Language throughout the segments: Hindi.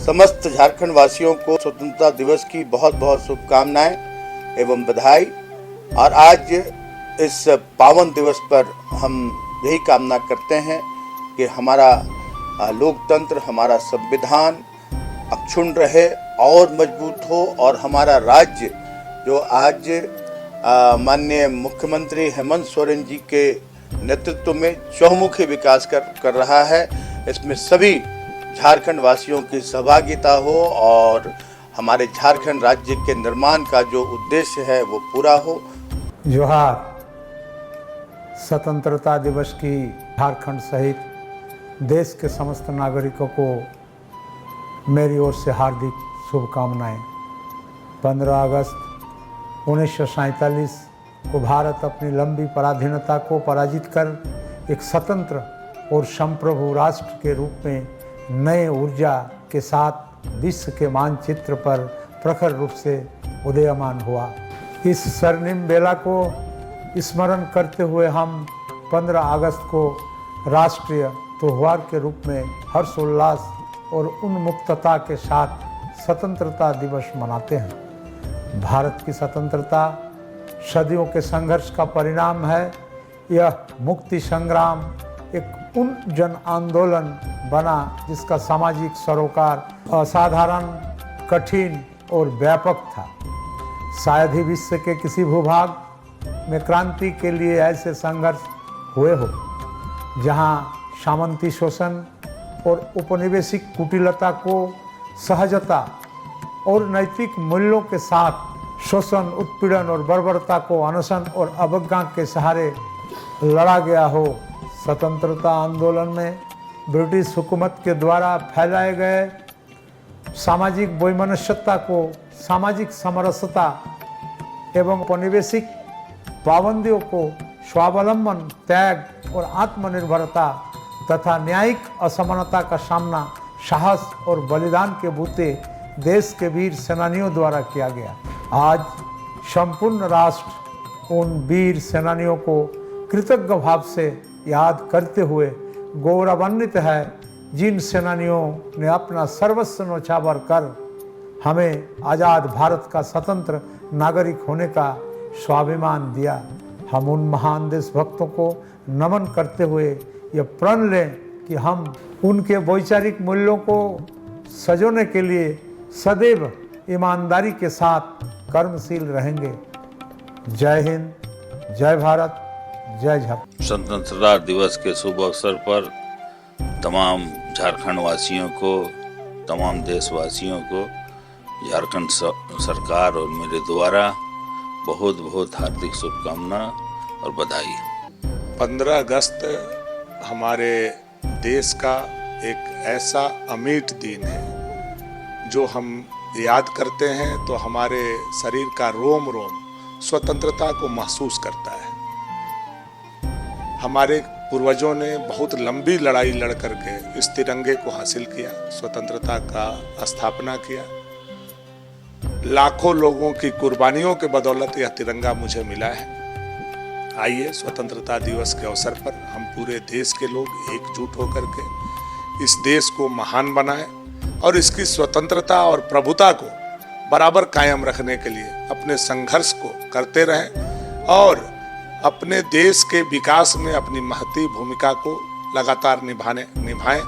समस्त झारखंड वासियों को स्वतंत्रता दिवस की बहुत बहुत शुभकामनाएं एवं बधाई। और आज इस पावन दिवस पर हम यही कामना करते हैं कि हमारा लोकतंत्र, हमारा संविधान अक्षुण्ण रहे और मजबूत हो, और हमारा राज्य जो आज माननीय मुख्यमंत्री हेमंत सोरेन जी के नेतृत्व में चहुमुखी विकास कर रहा है, इसमें सभी झारखंड वासियों की सहभागिता हो और हमारे झारखंड राज्य के निर्माण का जो उद्देश्य है वो पूरा हो। जोहार। स्वतंत्रता दिवस की झारखंड सहित देश के समस्त नागरिकों को मेरी ओर से हार्दिक शुभकामनाएं। 15 अगस्त 1947 को भारत अपनी लंबी पराधीनता को पराजित कर एक स्वतंत्र और संप्रभु राष्ट्र के रूप में नए ऊर्जा के साथ विश्व के मानचित्र पर प्रखर रूप से उदयमान हुआ। इस स्वर्णिम बेला को स्मरण करते हुए हम 15 अगस्त को राष्ट्रीय त्योहार के रूप में हर्षोल्लास और उन्मुक्तता के साथ स्वतंत्रता दिवस मनाते हैं। भारत की स्वतंत्रता सदियों के संघर्ष का परिणाम है। यह मुक्ति संग्राम एक उन जन आंदोलन बना जिसका सामाजिक सरोकार असाधारण, कठिन और व्यापक था। शायद ही विश्व के किसी भूभाग में क्रांति के लिए ऐसे संघर्ष हुए हो जहां सामंती शोषण और उपनिवेशिक कुटिलता को सहजता और नैतिक मूल्यों के साथ शोषण, उत्पीड़न और बर्बरता को अनशन और अवज्ञा के सहारे लड़ा गया हो। स्वतंत्रता आंदोलन में ब्रिटिश हुकूमत के द्वारा फैलाए गए सामाजिक वैमनस्यता को सामाजिक समरसता एवं औपनिवेशिक पाबंदियों को स्वावलंबन, त्याग और आत्मनिर्भरता तथा न्यायिक असमानता का सामना साहस और बलिदान के बूते देश के वीर सेनानियों द्वारा किया गया। आज संपूर्ण राष्ट्र उन वीर सेनानियों को कृतज्ञ भाव से याद करते हुए गौरवान्वित है, जिन सेनानियों ने अपना सर्वस्व न्यौछावर कर हमें आज़ाद भारत का स्वतंत्र नागरिक होने का स्वाभिमान दिया। हम उन महान देशभक्तों को नमन करते हुए यह प्रण लें कि हम उनके वैचारिक मूल्यों को सजोने के लिए सदैव ईमानदारी के साथ कर्मशील रहेंगे। जय हिंद, जय भारत, जय झारखंड। स्वतंत्रता दिवस के शुभ अवसर पर तमाम झारखंड वासियों को, तमाम देशवासियों को झारखंड सरकार और मेरे द्वारा बहुत बहुत हार्दिक शुभकामना और बधाई। 15 अगस्त हमारे देश का एक ऐसा अमिट दिन है जो हम याद करते हैं तो हमारे शरीर का रोम रोम स्वतंत्रता को महसूस करता है। हमारे पूर्वजों ने बहुत लंबी लड़ाई लड़ करके इस तिरंगे को हासिल किया, स्वतंत्रता का स्थापना किया। लाखों लोगों की कुर्बानियों के बदौलत यह तिरंगा मुझे मिला है। आइए स्वतंत्रता दिवस के अवसर पर हम पूरे देश के लोग एकजुट होकर के इस देश को महान बनाएं और इसकी स्वतंत्रता और प्रभुता को बराबर कायम रखने के लिए अपने संघर्ष को करते रहें और अपने देश के विकास में अपनी महती भूमिका को लगातार निभाएं।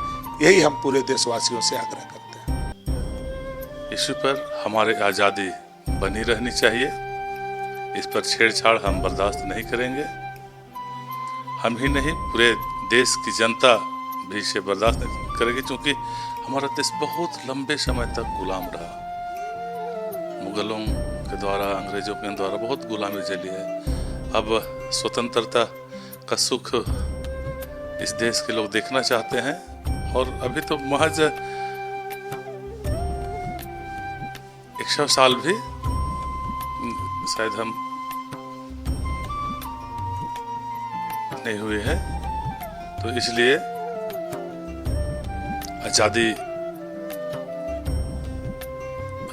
यही हम पूरे देशवासियों से आग्रह करते हैं। इस पर हमारी आज़ादी बनी रहनी चाहिए। इस पर छेड़छाड़ हम बर्दाश्त नहीं करेंगे। हम ही नहीं, पूरे देश की जनता भी इसे बर्दाश्त नहीं करेगी, क्योंकि हमारा देश बहुत लंबे समय तक गुलाम रहा। मुगलों के द्वारा, अंग्रेजों के द्वारा बहुत गुलामी झेली है। अब स्वतंत्रता का सुख इस देश के लोग देखना चाहते हैं, और अभी तो महज 100 साल भी शायद हम नहीं हुए हैं। तो इसलिए आज़ादी,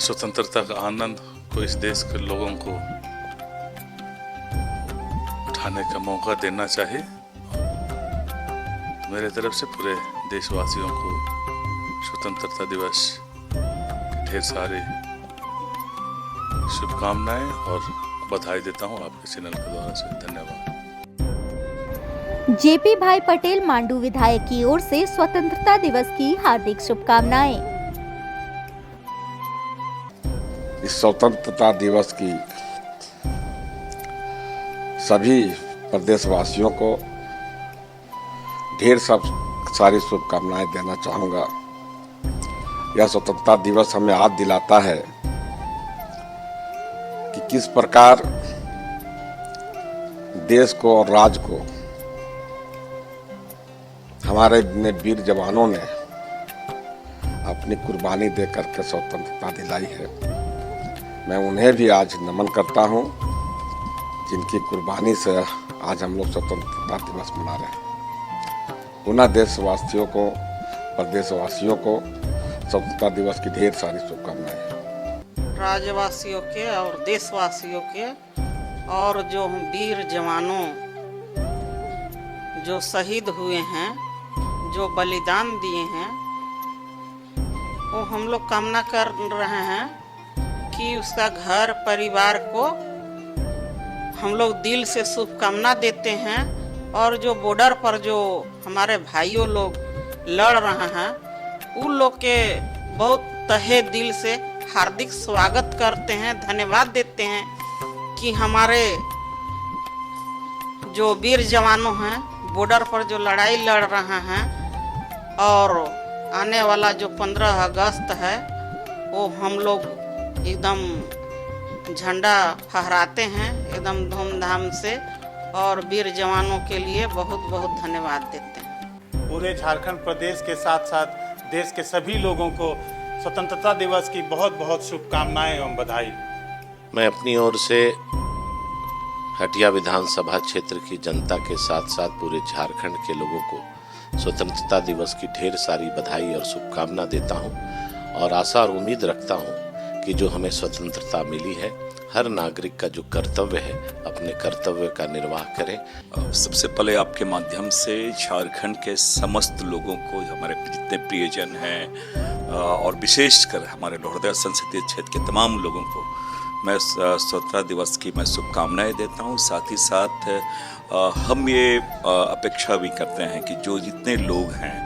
स्वतंत्रता का आनंद को इस देश के लोगों को उठाने का मौका देना चाहिए। तो मेरे तरफ से पूरे देशवासियों को स्वतंत्रता दिवस ढेर सारी शुभकामनाएं और बधाई देता हूं आपके चैनल के द्वारा से। धन्यवाद। जेपी भाई पटेल मांडू विधायक की ओर से स्वतंत्रता दिवस की हार्दिक शुभकामनाएं। इस स्वतंत्रता दिवस की सभी प्रदेशवासियों को ढेर सारी शुभकामनाएं देना चाहूँगा। यह स्वतंत्रता दिवस हमें याद दिलाता है कि किस प्रकार देश को और राज्य को हमारे वीर जवानों ने अपनी कुर्बानी दे करके स्वतंत्रता दिलाई है। मैं उन्हें भी आज नमन करता हूं, जिनकी कुर्बानी से आज हम लोग स्वतंत्रता दिवस मना रहे हैं। पुनः देशवासियों को, प्रदेशवासियों को स्वतंत्रता दिवस की ढेर सारी शुभकामनाएं। राज्यवासियों के और देशवासियों के और जो वीर जवानों जो शहीद हुए हैं, जो बलिदान दिए हैं, वो हम लोग कामना कर रहे हैं कि उसका घर परिवार को हम लोग दिल से शुभकामना देते हैं। और जो बॉर्डर पर जो हमारे भाइयों लोग लड़ रहे हैं, उन लोग के बहुत तहे दिल से हार्दिक स्वागत करते हैं, धन्यवाद देते हैं कि हमारे जो वीर जवानों हैं बॉर्डर पर जो लड़ाई लड़ रहे हैं, और आने वाला जो 15 अगस्त है वो हम लोग एकदम झंडा फहराते हैं एकदम धूमधाम से, और वीर जवानों के लिए बहुत बहुत धन्यवाद देते हैं। पूरे झारखंड प्रदेश के साथ साथ देश के सभी लोगों को स्वतंत्रता दिवस की बहुत बहुत शुभकामनाएं एवं बधाई। मैं अपनी ओर से हटिया विधानसभा क्षेत्र की जनता के साथ साथ पूरे झारखंड के लोगों को स्वतंत्रता दिवस की ढेर सारी बधाई और शुभकामना देता हूं, और आशा और उम्मीद रखता हूं कि जो हमें स्वतंत्रता मिली है, हर नागरिक का जो कर्तव्य है अपने कर्तव्य का निर्वाह करें। सबसे पहले आपके माध्यम से झारखंड के समस्त लोगों को, हमारे जितने प्रियजन हैं और विशेषकर हमारे लोहरदगा संसदीय क्षेत्र के तमाम लोगों को मैं स्वतंत्रता दिवस की मैं शुभकामनाएं देता हूं। साथ ही साथ हम ये अपेक्षा भी करते हैं कि जो जितने लोग हैं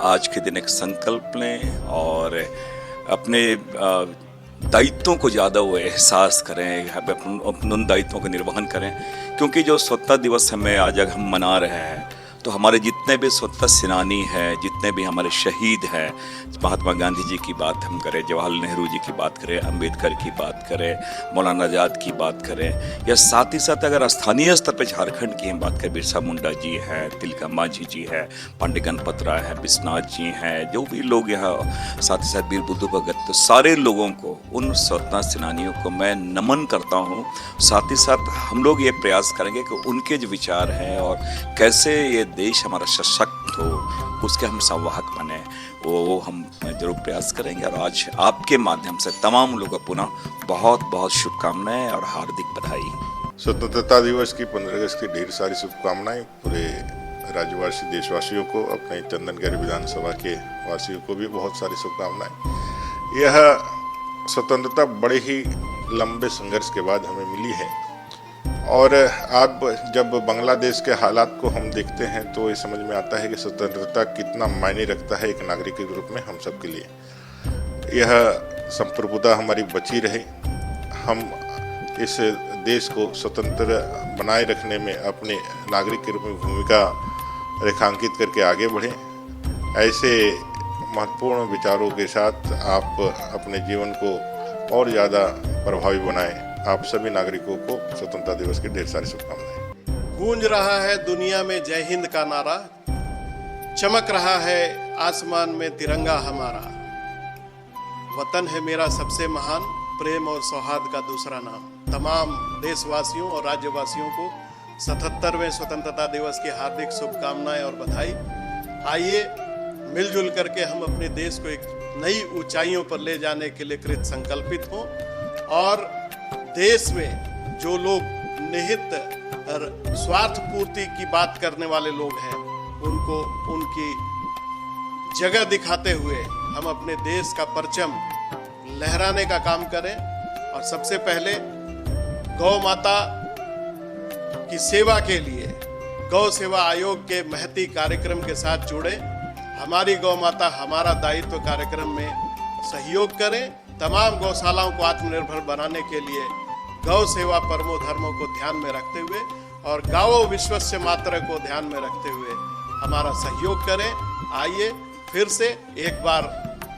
आज के दिन एक संकल्प लें और अपने दायित्वों को ज़्यादा वो एहसास करें, उन दायित्वों का निर्वहन करें, क्योंकि जो स्वतंत्रता दिवस हमें आज हम मना रहे हैं तो हमारे जितने भी स्वतंत्रता सेनानी हैं, जितने भी हमारे शहीद हैं, महात्मा गांधी जी की बात हम करें, जवाहरलाल नेहरू जी की बात करें, अंबेडकर की बात करें, मौलाना आज़ाद की बात करें, या साथ ही साथ अगर स्थानीय स्तर पर झारखंड की हम बात करें, बिरसा मुंडा जी हैं, तिलका मांझी जी हैं, पांडे गणपत राय हैं, विश्वनाथ जी हैं, जो भी लोग यहाँ, साथ ही साथ वीर बुद्धू भगत, तो सारे लोगों को, उन स्वतंत्रता सेनानियों को मैं नमन करता हूँ। साथ ही साथ हम लोग ये प्रयास करेंगे कि उनके जो विचार हैं और कैसे ये देश हमारा सशक्त हो, उसके हम संवाहक बने, वो हम जरूर प्रयास करेंगे। और आज आपके माध्यम से तमाम लोगों को पुनः बहुत बहुत शुभकामनाएं और हार्दिक बधाई। स्वतंत्रता दिवस की 15 अगस्त की ढेर सारी शुभकामनाएं पूरे राज्यवासी देशवासियों को, अपने चंदनगढ़ विधानसभा के वासियों को भी बहुत सारी शुभकामनाएं। यह स्वतंत्रता बड़े ही लंबे संघर्ष के बाद हमें मिली है, और आप जब बांग्लादेश के हालात को हम देखते हैं तो ये समझ में आता है कि स्वतंत्रता कितना मायने रखता है एक नागरिक के रूप में हम सब के लिए। यह संप्रभुता हमारी बची रहे, हम इस देश को स्वतंत्र बनाए रखने में अपने नागरिक के रूप में भूमिका रेखांकित करके आगे बढ़ें। ऐसे महत्वपूर्ण विचारों के साथ आप अपने जीवन को और ज़्यादा प्रभावी बनाएं। आप सभी नागरिकों को स्वतंत्रता दिवस की ढेर सारी शुभकामनाएं। गूंज रहा है दुनिया में जय हिंद का नारा, चमक रहा है आसमान में तिरंगा हमारा। वतन है मेरा सबसे महान, प्रेम और सौहार्द का दूसरा नाम। तमाम देशवासियों और राज्यवासियों को 77वें स्वतंत्रता दिवस की हार्दिक शुभकामनाएं और बधाई। आइए मिलजुल करके हम अपने देश को एक नई ऊंचाइयों पर ले जाने के लिए कृत संकल्पित हों, और देश में जो लोग निहित स्वार्थ पूर्ति की बात करने वाले लोग हैं उनको उनकी जगह दिखाते हुए हम अपने देश का परचम लहराने का काम करें और सबसे पहले गौ माता की सेवा के लिए गौ सेवा आयोग के महती कार्यक्रम के साथ जुड़े। हमारी गौ माता हमारा दायित्व कार्यक्रम में सहयोग करें। तमाम गौशालाओं को आत्मनिर्भर बनाने के लिए गौ सेवा परमो धर्मों को ध्यान में रखते हुए और गावो विश्वस्य मातरः को ध्यान में रखते हुए हमारा सहयोग करें। आइए फिर से एक बार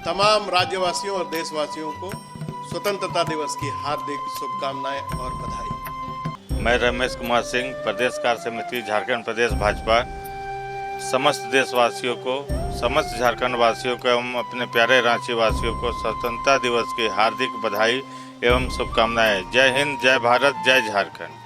तमाम राज्यवासियों और देशवासियों को स्वतंत्रता दिवस की हार्दिक शुभकामनाएं और बधाई। मैं रमेश कुमार सिंह, प्रदेश कार्य समिति झारखंड प्रदेश भाजपा, समस्त देशवासियों को, समस्त झारखंड वासियों को एवं अपने प्यारे रांची वासियों को स्वतंत्रता दिवस की हार्दिक बधाई एवं शुभकामनाएं। जय हिंद, जय भारत, जय झारखंड।